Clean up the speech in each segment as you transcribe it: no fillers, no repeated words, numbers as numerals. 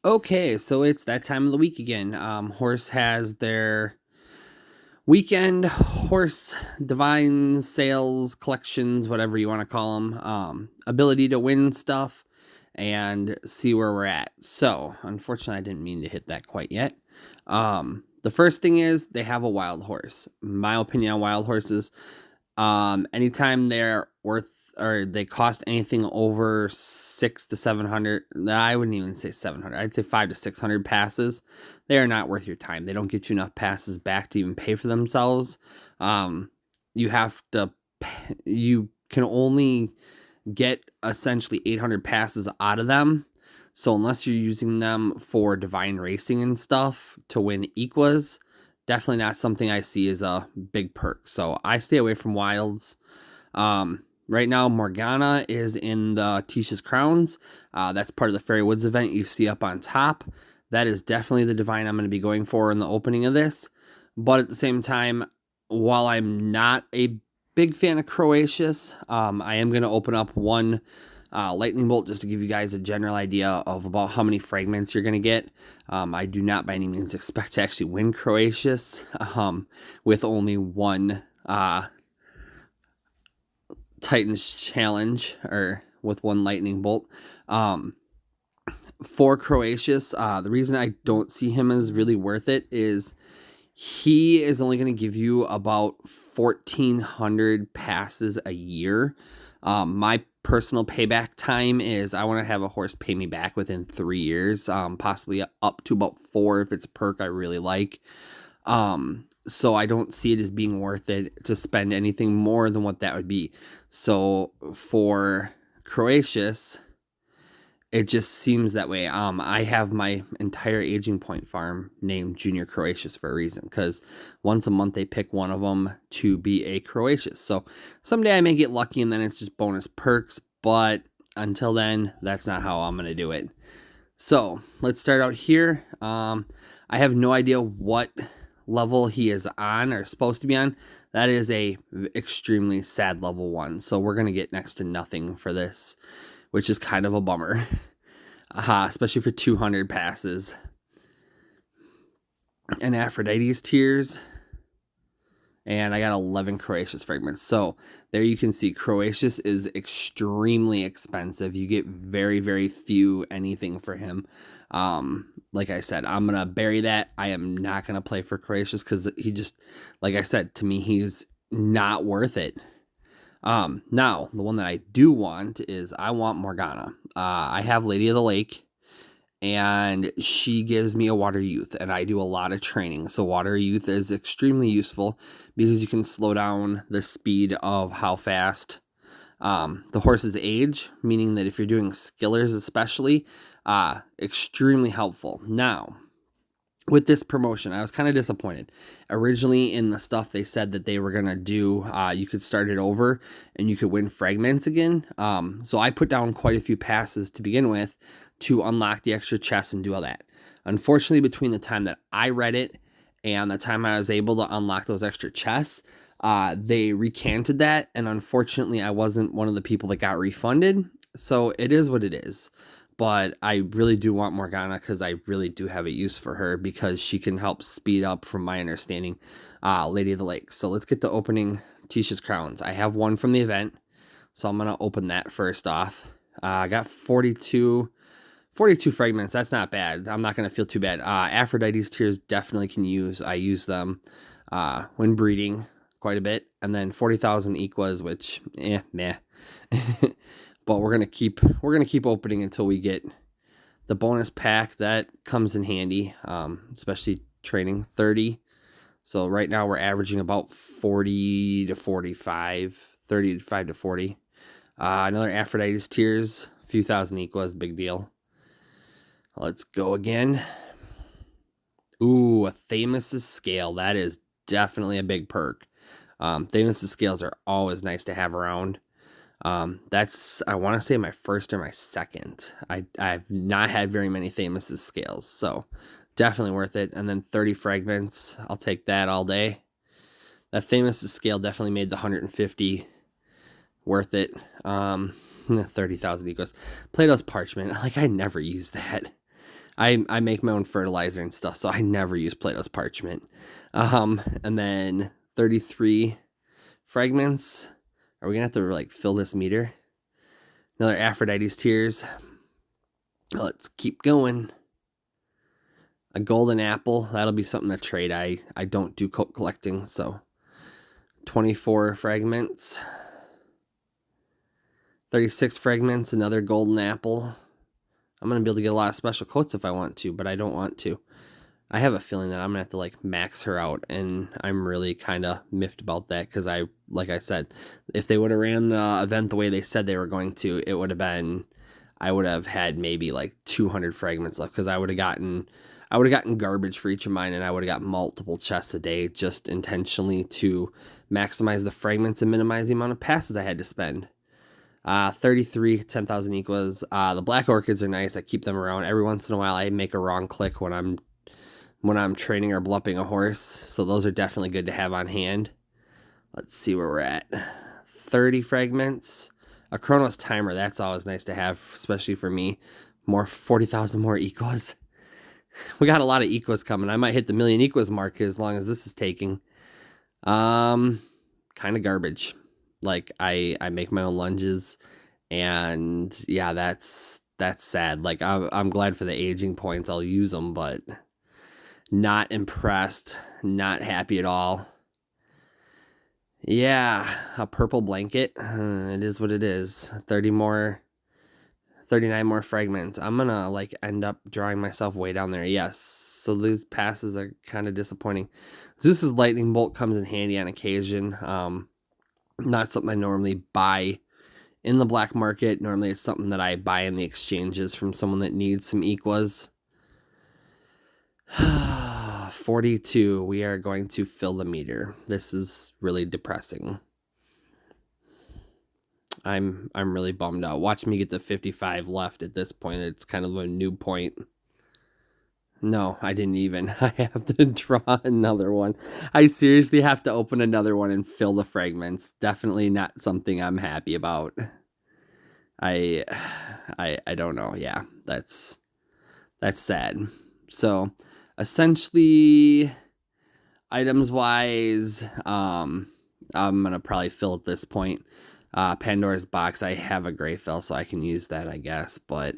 Okay, so it's that time of the week again. Howrse has their weekend Howrse Divine sales collections, whatever you want to call them, ability to win stuff and see where we're at. So, unfortunately, I didn't mean to hit that quite yet. The first thing is they have a wild horse. My opinion on wild horses, anytime they're worth or they cost anything over 600 to 700, I wouldn't even say 700, I'd say 500 to 600 passes, they are not worth your time. They don't get you enough passes back to even pay for themselves. You have to, you can only get essentially 800 passes out of them. So unless you're using them for divine racing and stuff to win equas, definitely not something I see as a big perk. So I stay away from wilds. Right now, Morgana is in the Tyches crowns. That's part of the Fairy Woods event you see up on top. That is definitely the divine I'm going to be going for in the opening of this. But at the same time, while I'm not a big fan of Croatius, I am going to open up one lightning bolt just to give you guys a general idea of about how many fragments you're going to get. I do not by any means expect to actually win Croatius with only one Titans challenge or with one lightning bolt. For Croatius, the reason I don't see him as really worth it is he is only going to give you about 1,400 passes a year. My personal payback time is I want to have a horse pay me back within 3 years, possibly up to about 4 if it's a perk I really like. So I don't see it as being worth it to spend anything more than what that would be. So for Croatius, it just seems that way. I have my entire aging point farm named Junior Croatius for a reason, because once a month they pick one of them to be a Croatius. So someday I may get lucky and then it's just bonus perks, but until then, that's not how I'm going to do it. So let's start out here. I have no idea what level he is on or supposed to be on. That is a extremely sad level 1. So we're going to get next to nothing for this, which is kind of a bummer. Especially for 200 passes. And Aphrodite's tears. And I got 11 Croatius fragments. So there you can see Croatius is extremely expensive. You get very, very few anything for him. Like I said, I'm going to bury that. I am not going to play for Croatius because he just, like I said, to me, he's not worth it. Now, the one that I do want is I want Morgana. I have Lady of the Lake, and she gives me a Water Youth, and I do a lot of training. So Water Youth is extremely useful because you can slow down the speed of how fast the horses age, meaning that if you're doing skillers especially, extremely helpful. Now, with this promotion, I was kind of disappointed. Originally in the stuff, they said that they were going to do, you could start it over and you could win fragments again. So I put down quite a few passes to begin with to unlock the extra chests and do all that. Unfortunately, between the time that I read it and the time I was able to unlock those extra chests, they recanted that. And unfortunately, I wasn't one of the people that got refunded. So it is what it is. But I really do want Morgana because I really do have a use for her because she can help speed up, from my understanding, Lady of the Lake. So let's get to opening Tyches crowns. I have one from the event, so I'm going to open that first off. I got 42 fragments. That's not bad. I'm not going to feel too bad. Aphrodite's tears definitely can use. I use them when breeding quite a bit. And then 40,000 equas, which, meh. But we're gonna keep opening until we get the bonus pack that comes in handy, especially training 30. So right now we're averaging about 40 to 45, 35 to 40. Another Aphrodite's tears, a few thousand equals, big deal. Let's go again. Ooh, a Thamus's scale. That is definitely a big perk. Thamus's scales are always nice to have around. That's, I want to say, my first or my second. I've not had very many Thamus's scales, so definitely worth it. And then 30 fragments, I'll take that all day. That Thamus's scale definitely made the 150 worth it. 30,000 equals. Plato's parchment, like I never use that. I make my own fertilizer and stuff, so I never use Plato's parchment. And then 33 fragments. Are we gonna have to like fill this meter? Another Aphrodite's Tears. Let's keep going. A golden apple. That'll be something to trade. I don't do coat collecting, so 24 fragments. 36 fragments, another golden apple. I'm going to be able to get a lot of special coats if I want to, but I don't want to. I have a feeling that I'm going to have to like max her out, and I'm really kind of miffed about that because like I said, if they would have ran the event the way they said they were going to, it would have been, I would have had maybe like 200 fragments left because I would have gotten garbage for each of mine, and I would have got multiple chests a day just intentionally to maximize the fragments and minimize the amount of passes I had to spend. 33, 10,000 equals. The black orchids are nice. I keep them around. Every once in a while I make a wrong click when I'm training or blumping a horse. So those are definitely good to have on hand. Let's see where we're at. 30 fragments. A Chronos timer. That's always nice to have, especially for me. 40,000 more equals. We got a lot of equals coming. I might hit the million equals mark as long as this is taking. Kind of garbage. Like I make my own lunges, and yeah, that's sad. Like I'm glad for the aging points. I'll use them, but not impressed, not happy at all. Yeah, a purple blanket. It is what it is. 39 more fragments. I'm gonna like end up drawing myself way down there. Yes, so these passes are kind of disappointing. Zeus's lightning bolt comes in handy on occasion. Not something I normally buy in the black market. Normally it's something that I buy in the exchanges from someone that needs some equas. 42. We are going to fill the meter. This is really depressing. I'm really bummed out. Watch me get to 55 left at this point. It's kind of a new point. No, I didn't even. I have to draw another one. I seriously have to open another one and fill the fragments. Definitely not something I'm happy about. I don't know. Yeah, that's sad. So, essentially, items wise, I'm gonna probably fill at this point. Pandora's box. I have a gray fill, so I can use that, I guess. But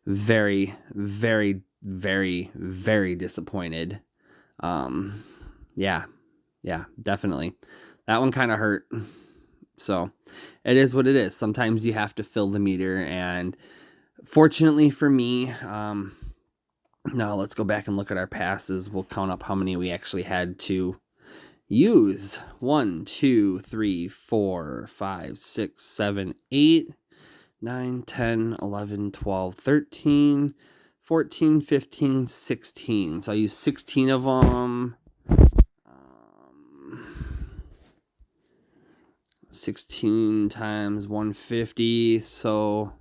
very, very, very, very disappointed. Yeah, definitely. That one kind of hurt. So it is what it is. Sometimes you have to fill the meter, and fortunately for me, now let's go back and look at our passes. We'll count up how many we actually had to use. 1, 2, 3, 4, 5, 6, 7, 8, 9, 10, 11, 12, 13, 14, 15, 16. So I used 16 of them. 16 times 150, so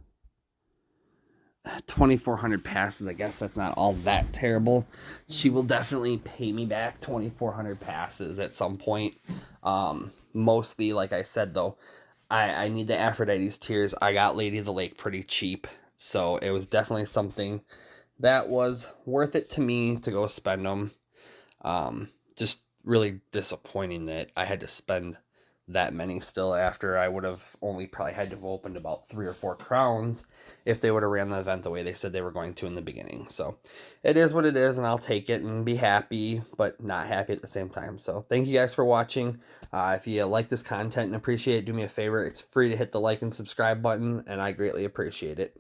2,400 passes. I guess that's not all that terrible. She will definitely pay me back 2,400 passes at some point. Mostly, like I said, though, I need the Aphrodite's Tears. I got Lady of the Lake pretty cheap, so it was definitely something that was worth it to me to go spend them. Just really disappointing that I had to spend that many still after I would have only probably had to have opened about 3 or 4 crowns if they would have ran the event the way they said they were going to in the beginning. So it is what it is, and I'll take it and be happy, but not happy at the same time. So thank you guys for watching. If you like this content and appreciate it, do me a favor. It's free to hit the like and subscribe button, and I greatly appreciate it.